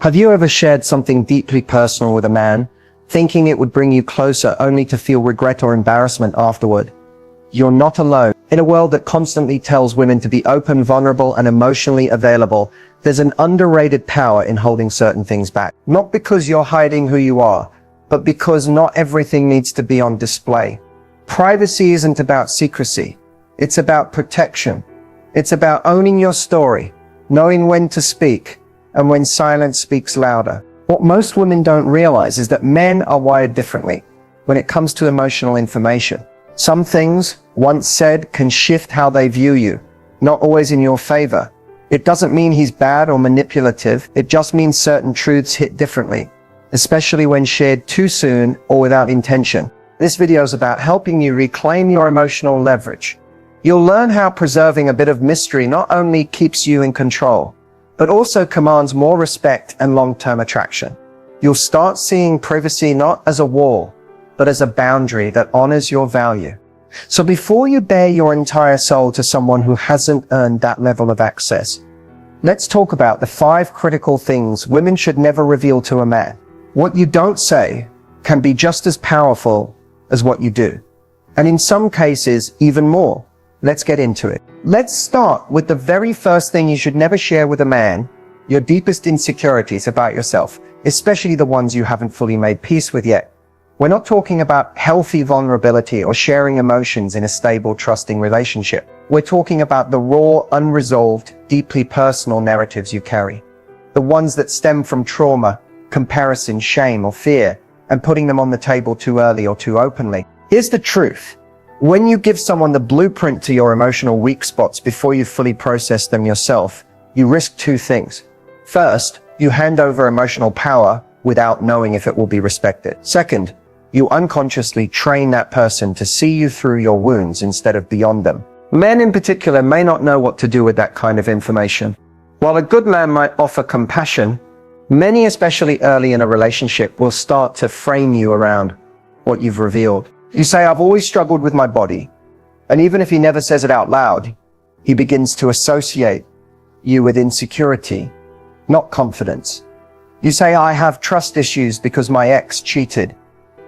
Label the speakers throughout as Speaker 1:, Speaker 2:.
Speaker 1: Have you ever shared something deeply personal with a man, thinking it would bring you closer only to feel regret or embarrassment afterward? You're not alone. In a world that constantly tells women to be open, vulnerable, and emotionally available, there's an underrated power in holding certain things back. Not because you're hiding who you are, but because not everything needs to be on display. Privacy isn't about secrecy. It's about protection. It's about owning your story, knowing when to speak, and when silence speaks louder. What most women don't realize is that men are wired differently when it comes to emotional information. Some things, once said, can shift how they view you, not always in your favor. It doesn't mean he's bad or manipulative. It just means certain truths hit differently, especially when shared too soon or without intention. This video is about helping you reclaim your emotional leverage. You'll learn how preserving a bit of mystery not only keeps you in control, but also commands more respect and long-term attraction. You'll start seeing privacy not as a wall, but as a boundary that honors your value. So before you bare your entire soul to someone who hasn't earned that level of access, let's talk about the 5 critical things women should never reveal to a man. What you don't say can be just as powerful as what you do, and in some cases, even more. Let's get into it. Let's start with the very first thing you should never share with a man: your deepest insecurities about yourself, especially the ones you haven't fully made peace with yet. We're not talking about healthy vulnerability or sharing emotions in a stable, trusting relationship. We're talking about the raw, unresolved, deeply personal narratives you carry. The ones that stem from trauma, comparison, shame, or fear, and putting them on the table too early or too openly. Here's the truth. When you give someone the blueprint to your emotional weak spots before you fully process them yourself, you risk 2 things. First, you hand over emotional power without knowing if it will be respected. Second, you unconsciously train that person to see you through your wounds instead of beyond them. Men in particular may not know what to do with that kind of information. While a good man might offer compassion, many, especially early in a relationship, will start to frame you around what you've revealed. You say, "I've always struggled with my body." And even if he never says it out loud, he begins to associate you with insecurity, not confidence. You say, "I have trust issues because my ex cheated."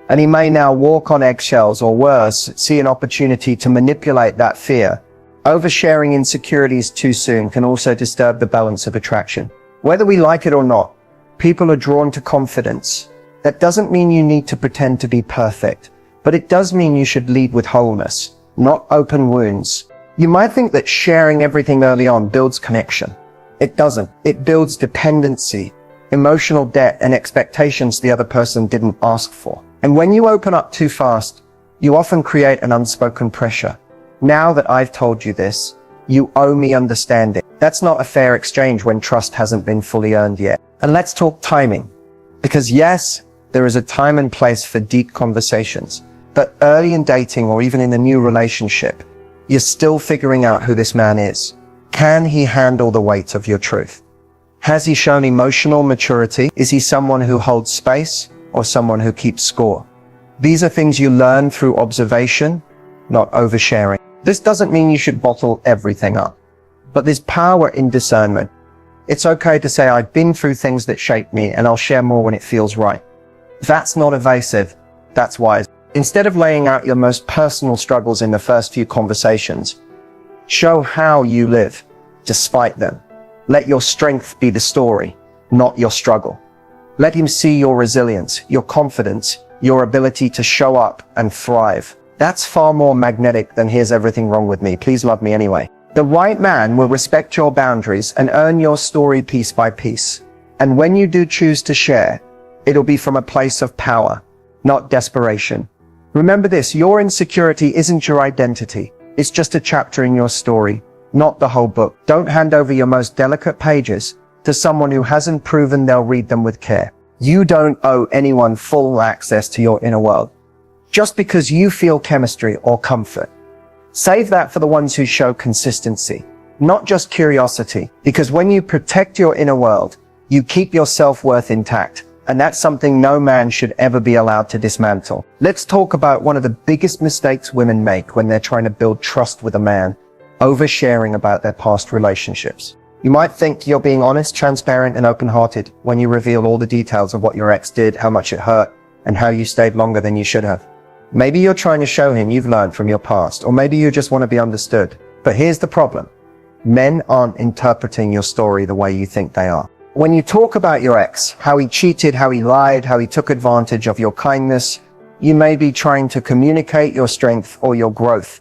Speaker 1: And he may now walk on eggshells, or worse, see an opportunity to manipulate that fear. Oversharing insecurities too soon can also disturb the balance of attraction. Whether we like it or not, people are drawn to confidence. That doesn't mean you need to pretend to be perfect, but it does mean you should lead with wholeness, not open wounds. You might think that sharing everything early on builds connection. It doesn't. It builds dependency, emotional debt, and expectations the other person didn't ask for. And when you open up too fast, you often create an unspoken pressure. Now that I've told you this, you owe me understanding. That's not a fair exchange when trust hasn't been fully earned yet. And let's talk timing. Because yes, there is a time and place for deep conversations. But early in dating, or even in a new relationship, you're still figuring out who this man is. Can he handle the weight of your truth? Has he shown emotional maturity? Is he someone who holds space, or someone who keeps score? These are things you learn through observation, not oversharing. This doesn't mean you should bottle everything up, but there's power in discernment. It's okay to say, "I've been through things that shaped me, and I'll share more when it feels right." That's not evasive. That's wise. Instead of laying out your most personal struggles in the first few conversations, show how you live despite them. Let your strength be the story, not your struggle. Let him see your resilience, your confidence, your ability to show up and thrive. That's far more magnetic than "here's everything wrong with me, please love me anyway." The right man will respect your boundaries and earn your story piece by piece. And when you do choose to share, it'll be from a place of power, not desperation. Remember this: your insecurity isn't your identity. It's just a chapter in your story, not the whole book. Don't hand over your most delicate pages to someone who hasn't proven they'll read them with care. You don't owe anyone full access to your inner world, just because you feel chemistry or comfort. Save that for the ones who show consistency, not just curiosity. Because when you protect your inner world, you keep your self-worth intact. And that's something no man should ever be allowed to dismantle. Let's talk about one of the biggest mistakes women make when they're trying to build trust with a man: oversharing about their past relationships. You might think you're being honest, transparent, and open-hearted when you reveal all the details of what your ex did, how much it hurt, and how you stayed longer than you should have. Maybe you're trying to show him you've learned from your past, or maybe you just want to be understood. But here's the problem. Men aren't interpreting your story the way you think they are. When you talk about your ex, how he cheated, how he lied, how he took advantage of your kindness, you may be trying to communicate your strength or your growth.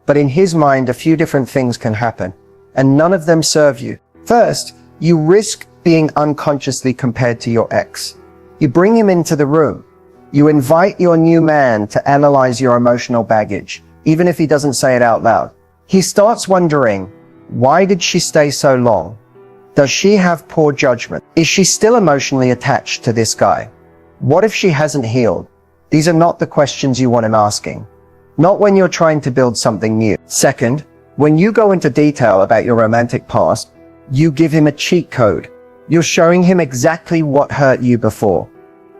Speaker 1: But in his mind, a few different things can happen, and none of them serve you. First, you risk being unconsciously compared to your ex. You bring him into the room. You invite your new man to analyze your emotional baggage, even if he doesn't say it out loud. He starts wondering, why did she stay so long? Does she have poor judgment? Is she still emotionally attached to this guy? What if she hasn't healed? These are not the questions you want him asking. Not when you're trying to build something new. Second, when you go into detail about your romantic past, you give him a cheat code. You're showing him exactly what hurt you before,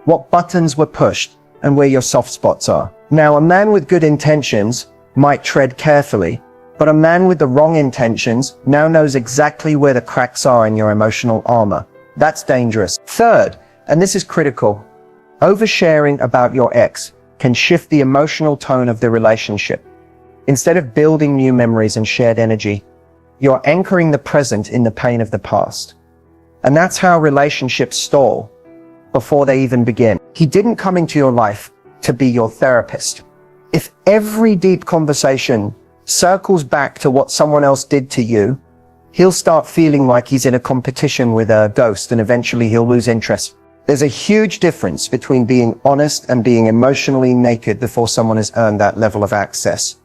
Speaker 1: what buttons were pushed, and where your soft spots are. Now, a man with good intentions might tread carefully, but a man with the wrong intentions now knows exactly where the cracks are in your emotional armor. That's dangerous. Third, and this is critical, oversharing about your ex can shift the emotional tone of the relationship. Instead of building new memories and shared energy, you're anchoring the present in the pain of the past. And that's how relationships stall before they even begin. He didn't come into your life to be your therapist. If every deep conversation circles back to what someone else did to you, he'll start feeling like he's in a competition with a ghost, and eventually he'll lose interest. There's a huge difference between being honest and being emotionally naked before someone has earned that level of access.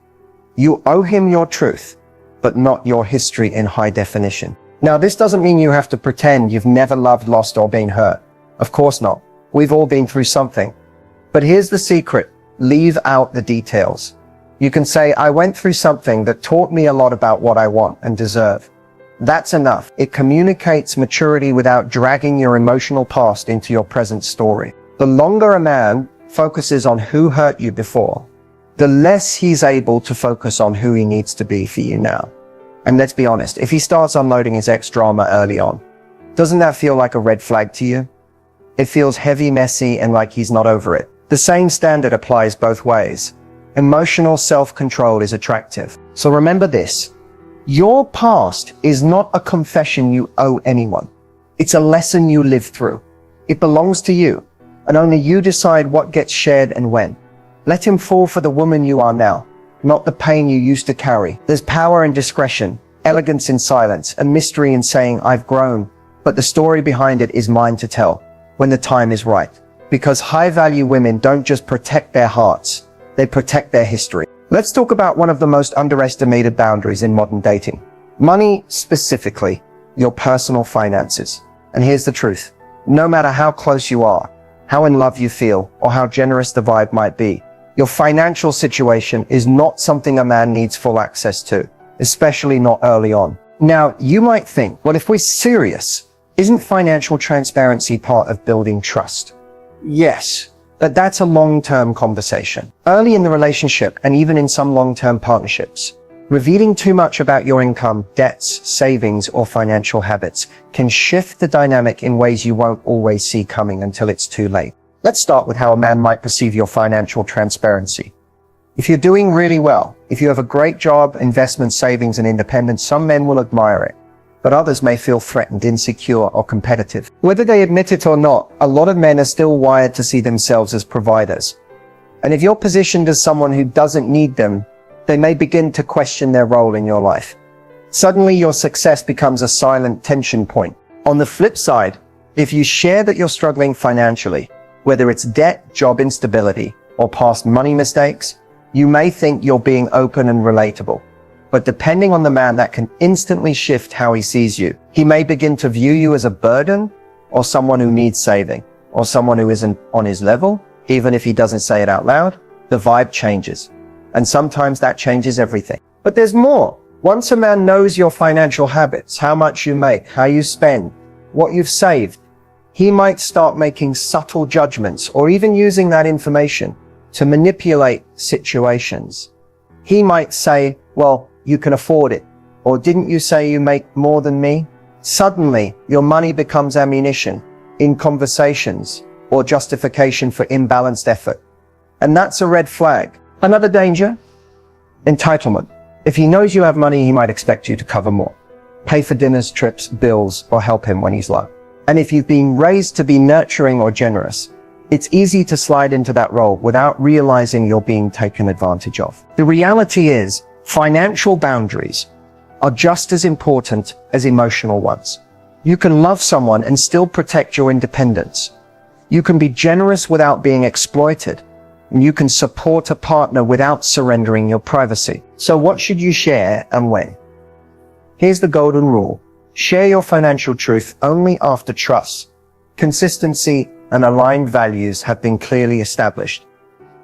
Speaker 1: You owe him your truth, but not your history in high definition. Now, this doesn't mean you have to pretend you've never loved, lost, or been hurt. Of course not. We've all been through something. But here's the secret. Leave out the details. You can say, I went through something that taught me a lot about what I want and deserve. That's enough. It communicates maturity without dragging your emotional past into your present story. The longer a man focuses on who hurt you before, the less he's able to focus on who he needs to be for you now. And let's be honest, if he starts unloading his ex drama early on, doesn't that feel like a red flag to you? It feels heavy, messy, and like he's not over it. The same standard applies both ways. Emotional self-control is attractive. So remember this. Your past is not a confession you owe anyone. It's a lesson you lived through. It belongs to you, and only you decide what gets shared and when. Let him fall for the woman you are now, not the pain you used to carry. There's power in discretion, elegance in silence, and mystery in saying, I've grown, but the story behind it is mine to tell when the time is right. Because high-value women don't just protect their hearts, they protect their history. Let's talk about one of the most underestimated boundaries in modern dating. Money, specifically, your personal finances. And here's the truth. No matter how close you are, how in love you feel, or how generous the vibe might be, your financial situation is not something a man needs full access to, especially not early on. Now, you might think, well, if we're serious, isn't financial transparency part of building trust? Yes. But that's a long-term conversation. Early in the relationship, and even in some long-term partnerships, revealing too much about your income, debts, savings, or financial habits can shift the dynamic in ways you won't always see coming until it's too late. Let's start with how a man might perceive your financial transparency. If you're doing really well, if you have a great job, investment, savings, and independence, some men will admire it. But others may feel threatened, insecure, or competitive. Whether they admit it or not, a lot of men are still wired to see themselves as providers. And if you're positioned as someone who doesn't need them, they may begin to question their role in your life. Suddenly, your success becomes a silent tension point. On the flip side, if you share that you're struggling financially, whether it's debt, job instability, or past money mistakes, you may think you're being open and relatable. But depending on the man, that can instantly shift how he sees you. He may begin to view you as a burden, or someone who needs saving, or someone who isn't on his level. Even if he doesn't say it out loud, the vibe changes. And sometimes that changes everything. But there's more. Once a man knows your financial habits, how much you make, how you spend, what you've saved, he might start making subtle judgments, or even using that information to manipulate situations. He might say, well, you can afford it. Or didn't you say you make more than me? Suddenly, your money becomes ammunition in conversations or justification for imbalanced effort. And that's a red flag. Another danger? Entitlement. If he knows you have money, he might expect you to cover more, pay for dinners, trips, bills, or help him when he's low. And if you've been raised to be nurturing or generous, it's easy to slide into that role without realizing you're being taken advantage of. The reality is, financial boundaries are just as important as emotional ones. You can love someone and still protect your independence. You can be generous without being exploited. And you can support a partner without surrendering your privacy. So what should you share and when? Here's the golden rule. Share your financial truth only after trust, consistency, and aligned values have been clearly established.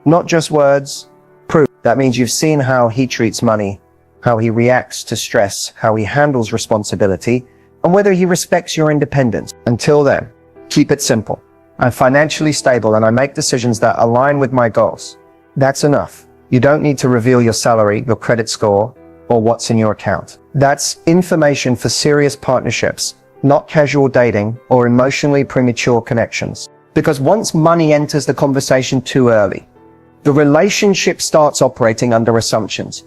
Speaker 1: Not just words, proof. That means you've seen how he treats money, how he reacts to stress, how he handles responsibility, and whether he respects your independence. Until then, keep it simple. I'm financially stable and I make decisions that align with my goals. That's enough. You don't need to reveal your salary, your credit score, or what's in your account. That's information for serious partnerships, not casual dating or emotionally premature connections. Because once money enters the conversation too early, the relationship starts operating under assumptions,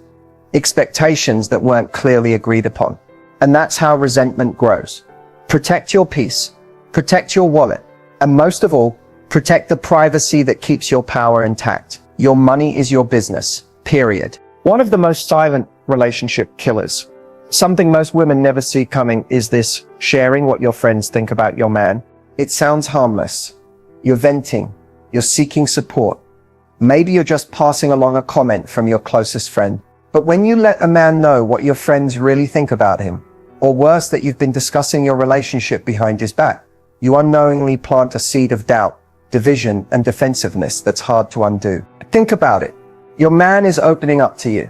Speaker 1: expectations that weren't clearly agreed upon. And that's how resentment grows. Protect your peace, protect your wallet, and most of all, protect the privacy that keeps your power intact. Your money is your business, period. One of the most silent relationship killers, something most women never see coming, is this sharing what your friends think about your man. It sounds harmless. You're venting. You're seeking support. Maybe you're just passing along a comment from your closest friend. But when you let a man know what your friends really think about him, or worse, that you've been discussing your relationship behind his back, you unknowingly plant a seed of doubt, division, and defensiveness that's hard to undo. Think about it. Your man is opening up to you,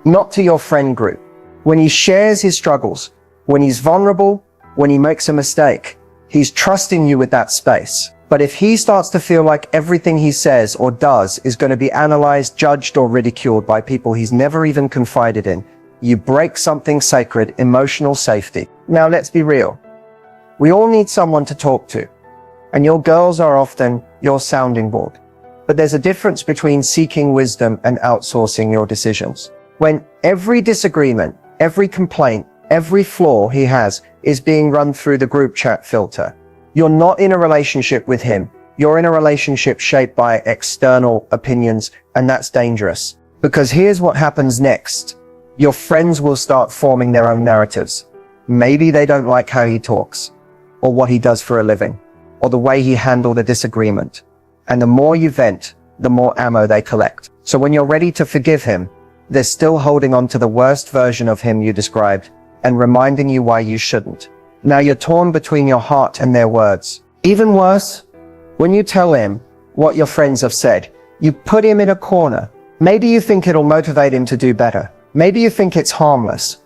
Speaker 1: not to your friend group. When he shares his struggles, when he's vulnerable, when he makes a mistake, he's trusting you with that space. But if he starts to feel like everything he says or does is going to be analyzed, judged, or ridiculed by people he's never even confided in, you break something sacred, emotional safety. Now let's be real. We all need someone to talk to, and your girls are often your sounding board. But there's a difference between seeking wisdom and outsourcing your decisions. When every disagreement, every complaint, every flaw he has is being run through the group chat filter, you're not in a relationship with him. You're in a relationship shaped by external opinions, and that's dangerous. Because here's what happens next. Your friends will start forming their own narratives. Maybe they don't like how he talks, or what he does for a living, or the way he handled a disagreement. And the more you vent, the more ammo they collect. So when you're ready to forgive him, they're still holding on to the worst version of him you described and reminding you why you shouldn't. Now you're torn between your heart and their words. Even worse, when you tell him what your friends have said, you put him in a corner. Maybe you think it'll motivate him to do better. Maybe you think it's harmless.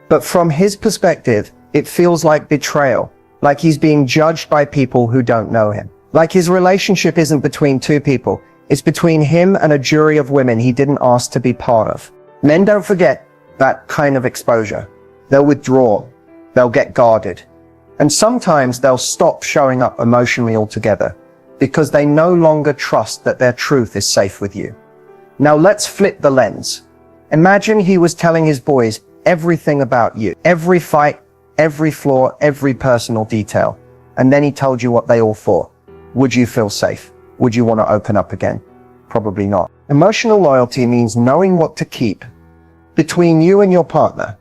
Speaker 1: But from his perspective, it feels like betrayal. Like he's being judged by people who don't know him. Like his relationship isn't between two people. It's between him and a jury of women he didn't ask to be part of. Men don't forget that kind of exposure. They'll withdraw. They'll get guarded. And sometimes they'll stop showing up emotionally altogether because they no longer trust that their truth is safe with you. Now let's flip the lens. Imagine he was telling his boys everything about you. Every fight, every flaw, every personal detail. And then he told you what they all thought. Would you feel safe? Would you want to open up again? Probably not. Emotional loyalty means knowing what to keep between you and your partner.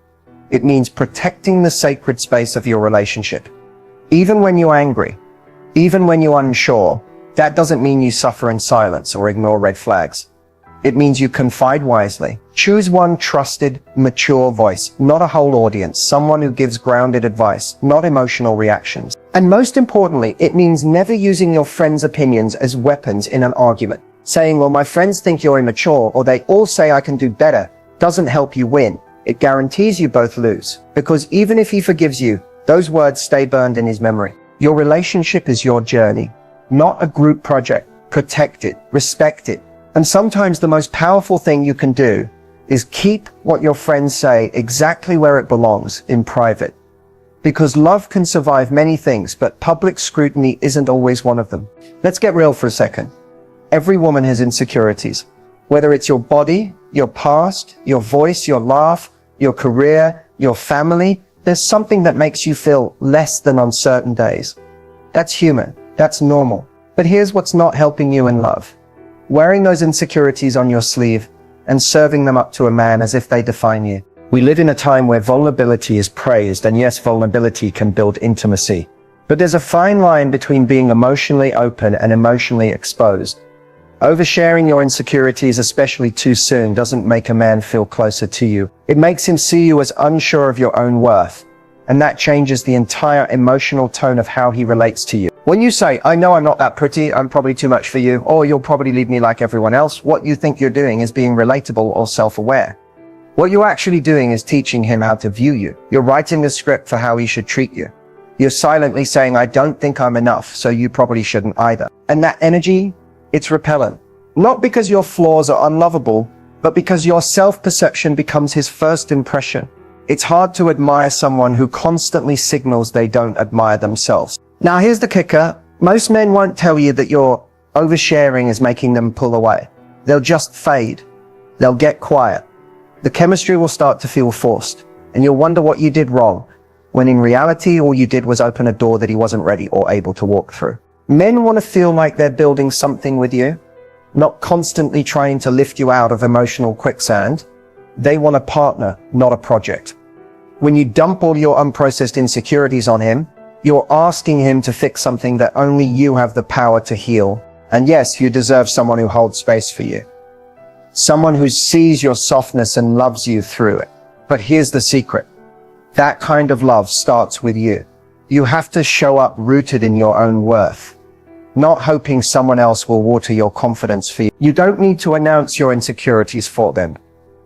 Speaker 1: It means protecting the sacred space of your relationship. Even when you're angry, even when you're unsure, that doesn't mean you suffer in silence or ignore red flags. It means you confide wisely. Choose one trusted, mature voice, not a whole audience, someone who gives grounded advice, not emotional reactions. And most importantly, it means never using your friends' opinions as weapons in an argument. Saying, well, my friends think you're immature, or they all say I can do better, doesn't help you win. It guarantees you both lose. Because even if he forgives you, those words stay burned in his memory. Your relationship is your journey, not a group project. Protect it, respect it. And sometimes the most powerful thing you can do is keep what your friends say exactly where it belongs, in private. Because love can survive many things, but public scrutiny isn't always one of them. Let's get real for a second. Every woman has insecurities. Whether it's your body, your past, your voice, your laugh, your career, your family, there's something that makes you feel less than on certain days. That's human. That's normal. But here's what's not helping you in love. Wearing those insecurities on your sleeve and serving them up to a man as if they define you. We live in a time where vulnerability is praised, and yes, vulnerability can build intimacy. But there's a fine line between being emotionally open and emotionally exposed. Oversharing your insecurities, especially too soon, doesn't make a man feel closer to you. It makes him see you as unsure of your own worth. And that changes the entire emotional tone of how he relates to you. When you say, I know I'm not that pretty, I'm probably too much for you, or you'll probably leave me like everyone else, what you think you're doing is being relatable or self-aware. What you're actually doing is teaching him how to view you. You're writing the script for how he should treat you. You're silently saying, I don't think I'm enough, so you probably shouldn't either. And that energy, it's repellent. Not because your flaws are unlovable, but because your self-perception becomes his first impression. It's hard to admire someone who constantly signals they don't admire themselves. Now here's the kicker. Most men won't tell you that your oversharing is making them pull away. They'll just fade. They'll get quiet. The chemistry will start to feel forced, and you'll wonder what you did wrong, when in reality all you did was open a door that he wasn't ready or able to walk through. Men want to feel like they're building something with you, not constantly trying to lift you out of emotional quicksand. They want a partner, not a project. When you dump all your unprocessed insecurities on him, you're asking him to fix something that only you have the power to heal. And yes, you deserve someone who holds space for you. Someone who sees your softness and loves you through it. But here's the secret. That kind of love starts with you. You have to show up rooted in your own worth, not hoping someone else will water your confidence for you. You don't need to announce your insecurities for them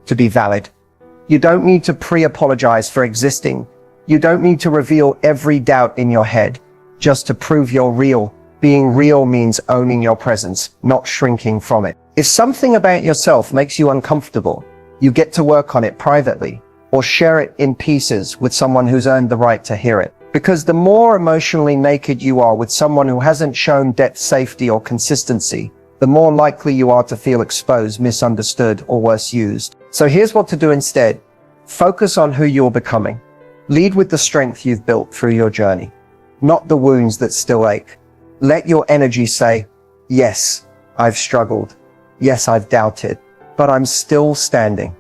Speaker 1: to be valid. You don't need to pre-apologize for existing. You don't need to reveal every doubt in your head just to prove you're real. Being real means owning your presence, not shrinking from it. If something about yourself makes you uncomfortable, you get to work on it privately or share it in pieces with someone who's earned the right to hear it. Because the more emotionally naked you are with someone who hasn't shown depth, safety, or consistency, the more likely you are to feel exposed, misunderstood, or worse, used. So here's what to do instead. Focus on who you're becoming. Lead with the strength you've built through your journey, not the wounds that still ache. Let your energy say, yes, I've struggled. Yes, I've doubted, but I'm still standing.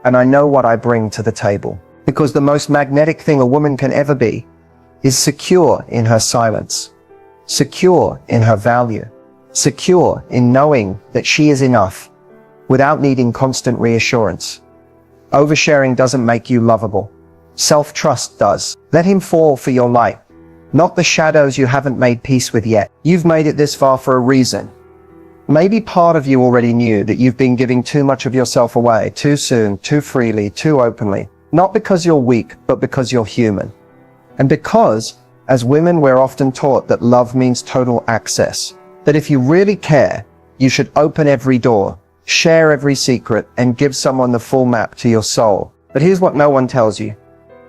Speaker 1: And I know what I bring to the table. Because the most magnetic thing a woman can ever be is secure in her silence, secure in her value, secure in knowing that she is enough without needing constant reassurance. Oversharing doesn't make you lovable. Self-trust does. Let him fall for your light, not the shadows you haven't made peace with yet. You've made it this far for a reason. Maybe part of you already knew that you've been giving too much of yourself away, too soon, too freely, too openly. Not because you're weak, but because you're human. And because, as women, we're often taught that love means total access. That if you really care, you should open every door, share every secret, and give someone the full map to your soul. But here's what no one tells you.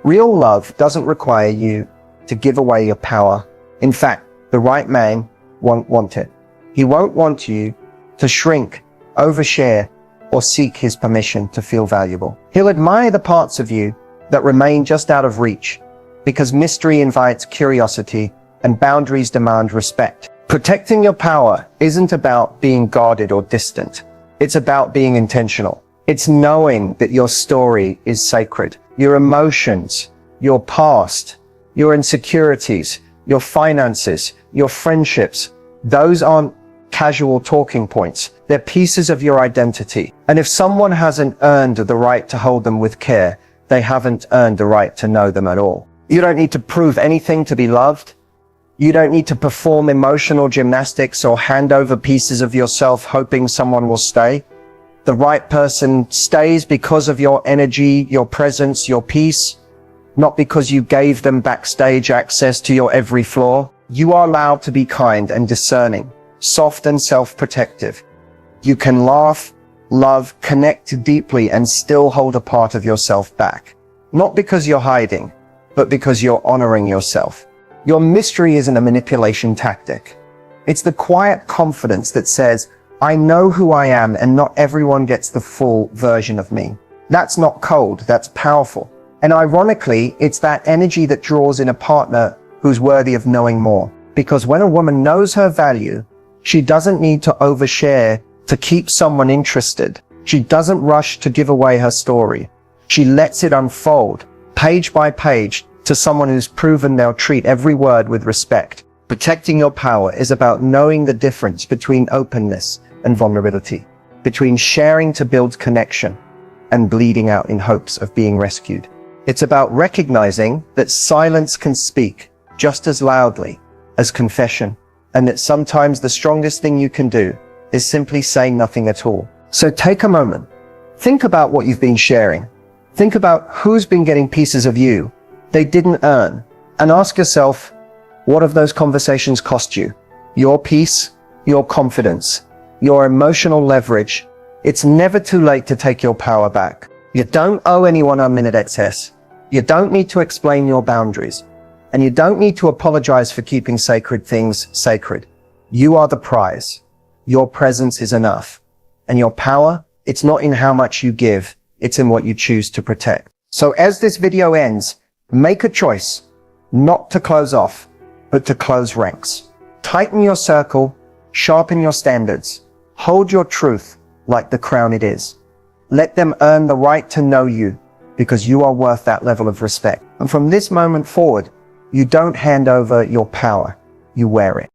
Speaker 1: Real love doesn't require you to give away your power. In fact, the right man won't want it. He won't want you to shrink, overshare, or seek his permission to feel valuable. He'll admire the parts of you that remain just out of reach, because mystery invites curiosity and boundaries demand respect. Protecting your power isn't about being guarded or distant. It's about being intentional. It's knowing that your story is sacred. Your emotions, your past, your insecurities, your finances, your friendships, those aren't casual talking points. They're pieces of your identity. And if someone hasn't earned the right to hold them with care, they haven't earned the right to know them at all. You don't need to prove anything to be loved. You don't need to perform emotional gymnastics or hand over pieces of yourself hoping someone will stay. The right person stays because of your energy, your presence, your peace, not because you gave them backstage access to your every flaw. You are allowed to be kind and discerning, soft and self-protective. You can laugh, love, connect deeply, and still hold a part of yourself back. Not because you're hiding, but because you're honoring yourself. Your mystery isn't a manipulation tactic. It's the quiet confidence that says, I know who I am and not everyone gets the full version of me. That's not cold, that's powerful. And ironically, it's that energy that draws in a partner who's worthy of knowing more. Because when a woman knows her value, she doesn't need to overshare to keep someone interested. She doesn't rush to give away her story. She lets it unfold, page by page, to someone who's proven they'll treat every word with respect. Protecting your power is about knowing the difference between openness and vulnerability, between sharing to build connection and bleeding out in hopes of being rescued. It's about recognizing that silence can speak just as loudly as confession, and that sometimes the strongest thing you can do is simply say nothing at all. So take a moment. Think about what you've been sharing. Think about who's been getting pieces of you they didn't earn, and ask yourself, what have those conversations cost you? Your peace, your confidence, your emotional leverage. It's never too late to take your power back. You don't owe anyone unlimited access. You don't need to explain your boundaries. And you don't need to apologize for keeping sacred things sacred. You are the prize. Your presence is enough. And your power, it's not in how much you give, it's in what you choose to protect. So as this video ends, make a choice, not to close off, but to close ranks. Tighten your circle, sharpen your standards, hold your truth like the crown it is. Let them earn the right to know you, because you are worth that level of respect. And from this moment forward, you don't hand over your power, you wear it.